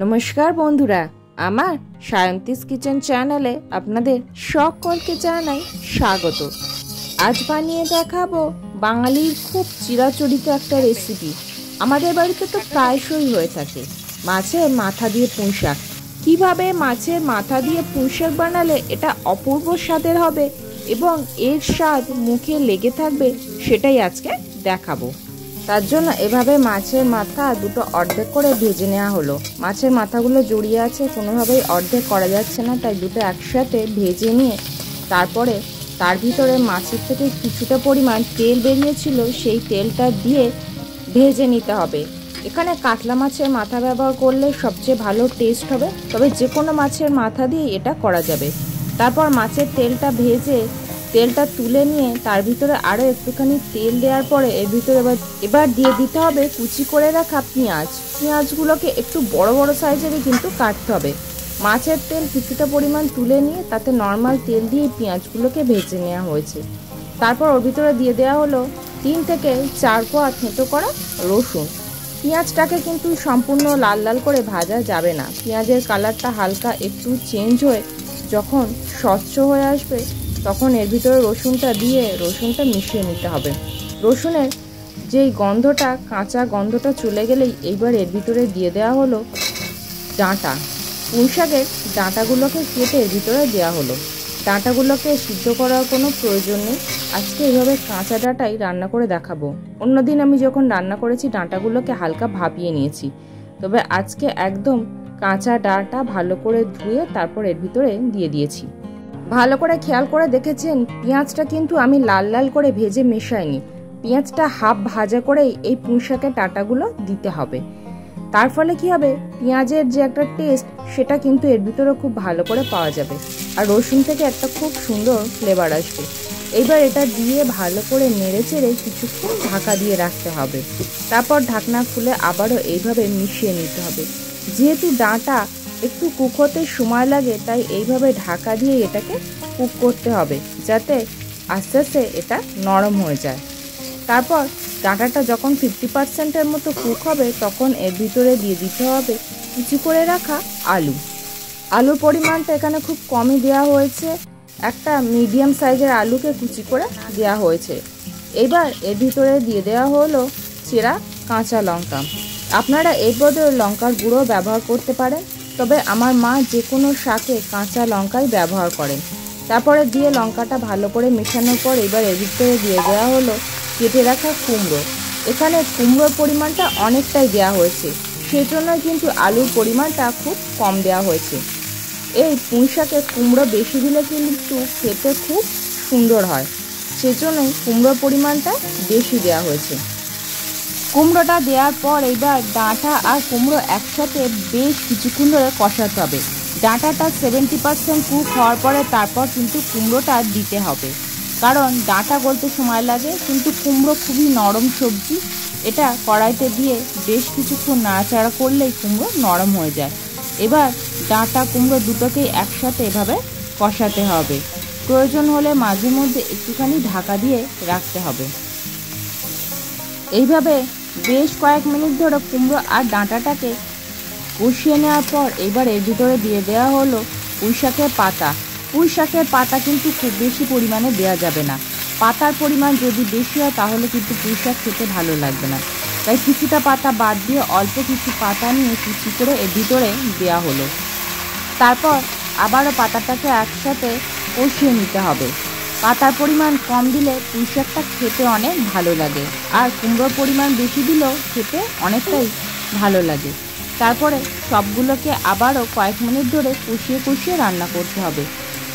নমস্কার বন্ধুরা, আমার সায়ন্তিস কিচেন চ্যানেলে আপনাদের সকলকে জানাই স্বাগত। আজ বানিয়ে দেখাবো বাঙালির খুব চিরাচরিত একটা রেসিপি। আমাদের বাড়িতে তো প্রায়শই হয়ে থাকে মাছের মাথা দিয়ে পুঁই শাক। কীভাবে মাছের মাথা দিয়ে পুঁই শাক বানালে এটা অপূর্ব স্বাদের হবে এবং এর স্বাদ মুখে লেগে থাকবে, সেটাই আজকে দেখাবো। তার জন্য এভাবে মাছের মাথা দুটো অর্ধেক করে ভেজে নেওয়া হলো। মাছের মাথাগুলো জড়িয়ে আছে, কোনোভাবেই অর্ধেক করা যাচ্ছে না, তাই দুটো একসাথে ভেজে নিয়ে তারপরে তার ভিতরে মাছের থেকে কিছুটা পরিমাণ তেল বেরিয়েছিল, সেই তেলটা দিয়ে ভেজে নিতে হবে। এখানে কাতলা মাছের মাথা ব্যবহার করলে সবচেয়ে ভালো টেস্ট হবে, তবে যে কোনো মাছের মাথা দিয়ে এটা করা যাবে। তারপর মাছের তেলটা তুলে নিয়ে তার ভিতরে আরও একটুখানি তেল দেওয়ার পরে এর ভিতরে এবার দিয়ে দিতে হবে কুচি করে রাখা পেঁয়াজগুলোকে একটু বড় বড় সাইজেরই কিন্তু কাটতে হবে। মাছের তেল কিছুটা পরিমাণ তুলে নিয়ে তাতে নর্মাল তেল দিয়ে পেঁয়াজগুলোকে ভেজে নেওয়া হয়েছে। তারপর ওর ভিতরে দিয়ে দেওয়া হলো 3 থেকে 4 কোয়া থেঁতো করা রসুন। পেঁয়াজটাকে কিন্তু সম্পূর্ণ লাল লাল করে ভাজা যাবে না। পেঁয়াজের কালারটা হালকা একটু চেঞ্জ হয়ে যখন স্বচ্ছ হয়ে আসবে তখন এর ভিতরে রসুনটা দিয়ে রসুনটা মিশিয়ে নিতে হবে। রসুনের যেই গন্ধটা, কাঁচা গন্ধটা চলে গেলেই এইবার এর ভিতরে দিয়ে দেওয়া হলো ডাঁটা। পুঁই শাকের ডাঁটাগুলোকে কেটে এর ভিতরে দেওয়া হলো। ডাঁটাগুলোকে সিদ্ধ করার কোনো প্রয়োজন নেই, আজকে এইভাবে কাঁচা ডাঁটাই রান্না করে দেখাবো। অন্যদিন আমি যখন রান্না করেছি ডাঁটাগুলোকে হালকা ভাপিয়ে নিয়েছি, তবে আজকে একদম কাঁচা ডাঁটা ভালো করে ধুয়ে তারপর এর ভিতরে দিয়ে দিয়েছি। ভালো করে খেয়াল করে দেখেছেন, পেঁয়াজটা কিন্তু আমি লাল লাল করে ভেজে মেশাইনি। পেঁয়াজটা হাফ ভাজা করেই এই পুঁই শাকের ডাঁটাগুলো দিতে হবে। তার ফলে কি হবে, পেঁয়াজের যে একটা টেস্ট সেটা কিন্তু এর ভিতরে খুব ভালো করে পাওয়া যাবে, আর রসুন থেকে একটা খুব সুন্দর ফ্লেভার আসবে। এইবার এটা দিয়ে ভালো করে নেড়ে চেড়ে কিছুক্ষণ ঢাকা দিয়ে রাখতে হবে। তারপর ঢাকনা খুলে আবারও এইভাবে মিশিয়ে নিতে হবে। যেহেতু ডাঁটা একটু কুক হতে সময় লাগে, তাই এইভাবে ঢাকা দিয়ে এটাকে কুক করতে হবে যাতে আস্তে আস্তে এটা নরম হয়ে যায়। তারপর ডাঁটাটা যখন 50%-এর মতো কুক হবে তখন এর ভিতরে দিয়ে দিতে হবে কুচি করে রাখা আলুর পরিমাণটা এখানে খুব কমই দেওয়া হয়েছে। একটা মিডিয়াম সাইজের আলুকে কুচি করে দেওয়া হয়েছে। এবার এর ভিতরে দিয়ে দেওয়া হলো চেরা কাঁচা লঙ্কা। আপনারা এর বদলে লঙ্কার গুঁড়ো ব্যবহার করতে পারেন, তবে আমার মা যে কোনো শাকে কাঁচা লঙ্কাই ব্যবহার করেন। তারপরে দিয়ে লঙ্কাটা ভালো করে মেশানোর পর এবার এর ভিতরে দিয়ে দেওয়া হলো কেটে রাখা কুমড়ো। এখানে কুমড়োর পরিমাণটা অনেকটাই দেওয়া হয়েছে, সেই জন্যই কিন্তু আলুর পরিমাণটা খুব কম দেওয়া হয়েছে। এই পুঁই শাকে কুমড়ো বেশি দিলে কিন্তু খেতে খুব সুন্দর হয়, সেজন্যই কুমড়োর পরিমাণটা বেশি দেওয়া হয়েছে। কুমড়োটা দেওয়ার পর এবার ডাঁটা আর কুমড়ো একসাথে বেশ কিছুক্ষণ ধরে কষাতে হবে। ডাঁটাটা 70% কুক হওয়ার পরে তারপর কিন্তু কুমড়োটা দিতে হবে, কারণ ডাঁটা গলতে সময় লাগে, কিন্তু কুমড়ো খুবই নরম সবজি। এটা কড়াইতে দিয়ে বেশ কিছুক্ষণ নাড়াচাড়া করলেই কুমড়ো নরম হয়ে যায়। এবার ডাঁটা কুমড়ো দুটোকেই একসাথে এভাবে কষাতে হবে। প্রয়োজন হলে মাঝে মধ্যে একটুখানি ঢাকা দিয়ে রাখতে হবে। এইভাবে বেশ কয়েক মিনিট ধরে কুমড়ো আর ডাঁটাটাকে কষিয়ে নেওয়ার পর এবার এর ভিতরে দিয়ে দেওয়া হলো পুঁই শাকের পাতা। পুঁই শাকের পাতা কিন্তু খুব বেশি পরিমাণে দেওয়া যাবে না। পাতার পরিমাণ যদি বেশি হয় তাহলে কিন্তু পুঁই শাক খেতে ভালো লাগবে না, তাই কিছুটা পাতা বাদ দিয়ে অল্প কিছু পাতা নিয়ে কুচি করে এর ভিতরে দেওয়া হলো। তারপর আবারও পাতাটাকে একসাথে কষিয়ে নিতে হবে। পাতার পরিমাণ কম দিলে পুঁই শাকটা খেতে অনেক ভালো লাগে, আর কুমড়োর পরিমাণ বেশি দিলেও খেতে অনেকটাই ভালো লাগে। তারপরে সবগুলোকে আবারও কয়েক মিনিট ধরে কষিয়ে রান্না করতে হবে।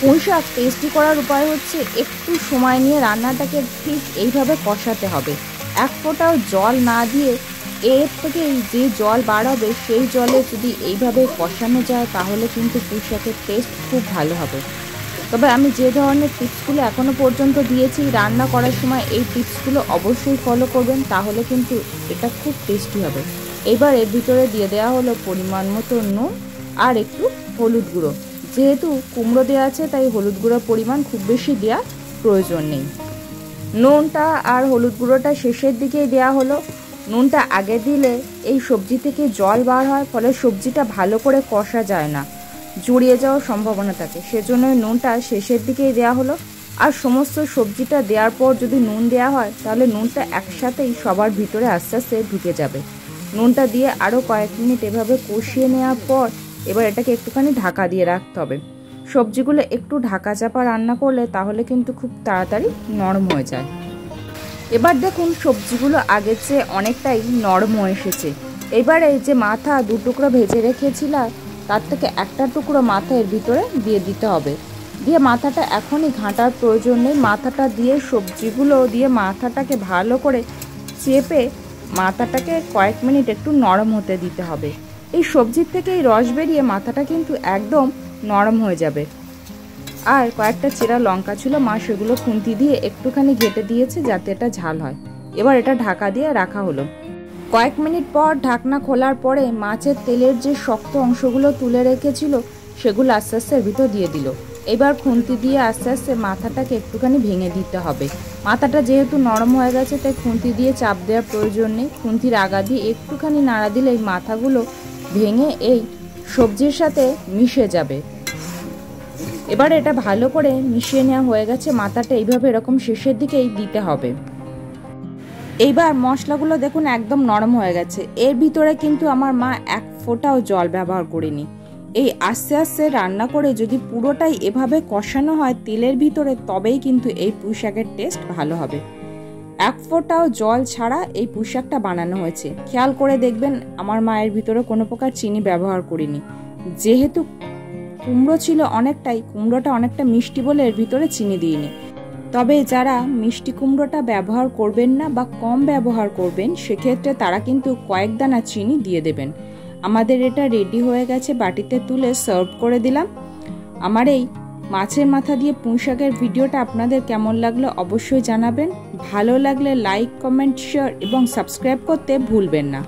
পুঁই শাক টেস্টি করার উপায় হচ্ছে একটু সময় নিয়ে রান্নাটাকে ঠিক এইভাবে কষাতে হবে। এক ফোঁটাও জল না দিয়ে এর থেকে যে জল বার হবে সেই জলে যদি এইভাবে কষানো যায় তাহলে কিন্তু পুঁই শাকের টেস্ট খুব ভালো হবে। তবে আমি যে ধরনের টিপসগুলো এখনও পর্যন্ত দিয়েছি রান্না করার সময় এই টিপসগুলো অবশ্যই ফলো করবেন, তাহলে কিন্তু এটা খুব টেস্টি হবে। এবার এর ভিতরে দিয়ে দেওয়া হলো পরিমাণ মতো নুন আর একটু হলুদ গুঁড়ো। যেহেতু কুমড়ো দেওয়া আছে তাই হলুদ গুঁড়োর পরিমাণ খুব বেশি দেওয়ার প্রয়োজন নেই। নুনটা আর হলুদ গুঁড়োটা শেষের দিকেই দেওয়া হলো। নুনটা আগে দিলে এই সবজি থেকে জল বার হয়, ফলে সবজিটা ভালো করে কষা যায় না, জড়িয়ে যাওয়ার সম্ভাবনা থাকে। সেজন্য নুনটা শেষের দিকেই দেওয়া হলো। আর সমস্ত সবজিটা দেওয়ার পর যদি নুন দেওয়া হয় তাহলে নুনটা একসাথেই সবার ভিতরে আস্তে আস্তে ঢুকে যাবে। নুনটা দিয়ে আরও কয়েক মিনিট এভাবে কষিয়ে নেওয়ার পর এবার এটাকে একটুখানি ঢাকা দিয়ে রাখতে হবে। সবজিগুলো একটু ঢাকা চাপা রান্না করলে তাহলে কিন্তু খুব তাড়াতাড়ি নরম হয়ে যায়। এবার দেখুন সবজিগুলো আগের চেয়ে অনেকটাই নরম হয়ে এসেছে। এবারে যে মাথা 2 টুকরো ভেজে রেখেছিলাম তার থেকে একটা টুকরো মাথা এর ভিতরে দিয়ে দিতে হবে। দিয়ে মাথাটা এখনই ঘাঁটার প্রয়োজন নেই। মাথাটা দিয়ে সবজিগুলো দিয়ে মাথাটাকে ভালো করে চেপে মাথাটাকে কয়েক মিনিট একটু নরম হতে দিতে হবে। এই সবজির থেকে এই রস বেরিয়ে মাথাটা কিন্তু একদম নরম হয়ে যাবে। আর কয়েকটা চেরা লঙ্কা ছিল, মা সেগুলো খুন্তি দিয়ে একটুখানি ঘেটে দিয়েছে যাতে এটা ঝাল হয়। এবার এটা ঢাকা দিয়ে রাখা হলো। কয়েক মিনিট পর ঢাকনা খোলার পরে মাছের তেলের যে শক্ত অংশগুলো তুলে রেখেছিল সেগুলো আস্তে আস্তে ভিতর দিয়ে দিল। এবার খুন্তি দিয়ে আস্তে আস্তে মাথাটাকে একটুখানি ভেঙে দিতে হবে। মাথাটা যেহেতু নরম হয়ে গেছে তাই খুন্তি দিয়ে চাপ দেওয়ার প্রয়োজন নেই। খুন্তির আগা দিয়ে একটুখানি নাড়া দিলে এই মাথাগুলো ভেঙে এই সবজির সাথে মিশে যাবে। এবার এটা ভালো করে মিশিয়ে নেওয়া হয়ে গেছে। মাথাটা এইভাবে এরকম শেষের দিকেই দিতে হবে। এইবার মশলাগুলো দেখুন একদম নরম হয়ে গেছে। এর ভিতরে কিন্তু আমার মা এক ফোঁটাও জল ব্যবহার করেনি। এই আস্তে আস্তে রান্না করে যদি পুরোটাই এভাবে কষানো হয় তেলের ভিতরে তবেই কিন্তু এই পুঁই শাকের টেস্ট ভালো হবে। এক ফোঁটাও জল ছাড়া এই পুঁই শাকটা বানানো হয়েছে। খেয়াল করে দেখবেন আমার মায়ের ভিতরে কোনো প্রকার চিনি ব্যবহার করিনি। যেহেতু কুমড়ো ছিল অনেকটাই, কুমড়োটা অনেকটা মিষ্টি বলে এর ভিতরে চিনি দিইনি। তবে যারা মিষ্টি কুমড়োটা ব্যবহার করবেন না বা কম ব্যবহার করবেন সেক্ষেত্রে তারা কিন্তু কয়েক দানা চিনি দিয়ে দেবেন। আমাদের এটা রেডি হয়ে গেছে, বাটিতে তুলে সার্ভ করে দিলাম। আমার এই মাছের মাথা দিয়ে পুঁই শাকের ভিডিওটা আপনাদের কেমন লাগলো অবশ্যই জানাবেন। ভালো লাগলে লাইক, কমেন্ট, শেয়ার এবং সাবস্ক্রাইব করতে ভুলবেন না।